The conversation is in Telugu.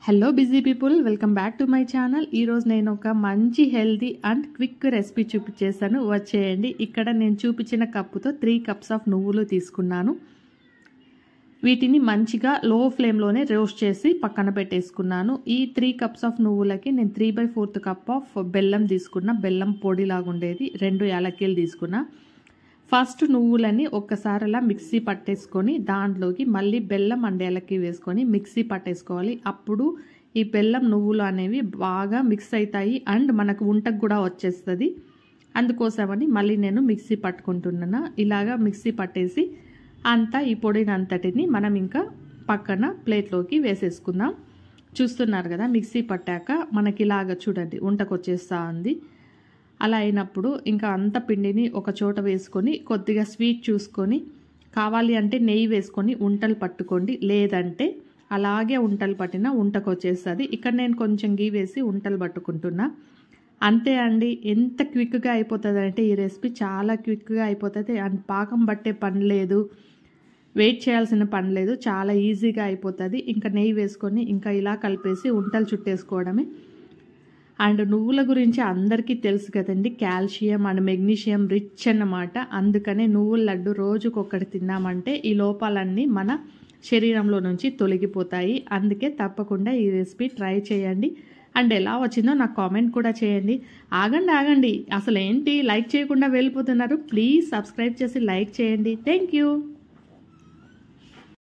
Hello busy people, welcome back to my channel. ఈరోజు నేను ఒక మంచి హెల్తీ అండ్ క్విక్ రెసిపీ చూపించేసాను, వచ్చేయండి. ఇక్కడ నేను చూపించిన కప్పుతో 3 కప్స్ ఆఫ్ నువ్వులు తీసుకున్నాను. వీటిని మంచిగా లో ఫ్లేమ్లోనే రోస్ట్ చేసి పక్కన పెట్టేసుకున్నాను. ఈ 3 కప్స్ ఆఫ్ నువ్వులకి నేను 3/4 కప్ ఆఫ్ బెల్లం తీసుకున్నా. బెల్లం పొడిలాగా ఉండేది. 2 యాలక్కీలు తీసుకున్నా. ఫస్ట్ నువ్వులని ఒక్కసారి అలా మిక్సీ పట్టేసుకొని దాంట్లోకి మళ్ళీ బెల్లం అండ్ యాలక్కీ వేసుకొని మిక్సీ పట్టేసుకోవాలి. అప్పుడు ఈ బెల్లం నువ్వులు అనేవి బాగా మిక్స్ అవుతాయి అండ్ మనకు ఉంటకు కూడా వచ్చేస్తుంది. అందుకోసమని మళ్ళీ నేను మిక్సీ పట్టుకుంటున్నాను. ఇలాగా మిక్సీ పట్టేసి అంతా ఈ పొడిని అంతటిని మనం ఇంకా పక్కన ప్లేట్లోకి వేసేసుకుందాం. చూస్తున్నారు కదా, మిక్సీ పట్టాక మనకి ఇలాగ చూడండి ఉంటకు వచ్చేస్తా ఉంది. అలా అయినప్పుడు ఇంకా అంత పిండిని ఒక చోట వేసుకొని కొద్దిగా స్వీట్ చూసుకొని కావాలి అంటే నెయ్యి వేసుకొని ఉంటలు పట్టుకోండి. లేదంటే అలాగే ఉంటలు పట్టినా ఉంటకు వచ్చేస్తుంది. ఇక్కడ నేను కొంచెం గీ వేసి ఉంటలు పట్టుకుంటున్నా. అంతే అండి, ఎంత క్విక్గా అయిపోతుంది అంటే ఈ రెసిపీ చాలా క్విక్గా అయిపోతుంది. అండ్ పాకం పట్టే పని లేదు, వెయిట్ చేయాల్సిన పని లేదు, చాలా ఈజీగా అయిపోతుంది. ఇంకా నెయ్యి వేసుకొని ఇంకా ఇలా కలిపేసి ఉంటలు చుట్టేసుకోవడమే. అండ్ నువ్వుల గురించి అందరికీ తెలుసు కదండి, కాల్షియం అండ్ మెగ్నీషియం రిచ్ అన్నమాట. అందుకనే నువ్వుల లడ్డు రోజుకొకటి తిన్నామంటే ఈ లోపాలన్నీ మన శరీరంలో నుంచి తొలగిపోతాయి. అందుకే తప్పకుండా ఈ రెసిపీ ట్రై చేయండి. అండ్ ఎలా వచ్చిందో నాకు కామెంట్ కూడా చేయండి. ఆగండి, అసలు ఏంటి లైక్ చేయకుండా వెళ్ళిపోతున్నారు? ప్లీజ్ సబ్స్క్రైబ్ చేసి లైక్ చేయండి. Thank you.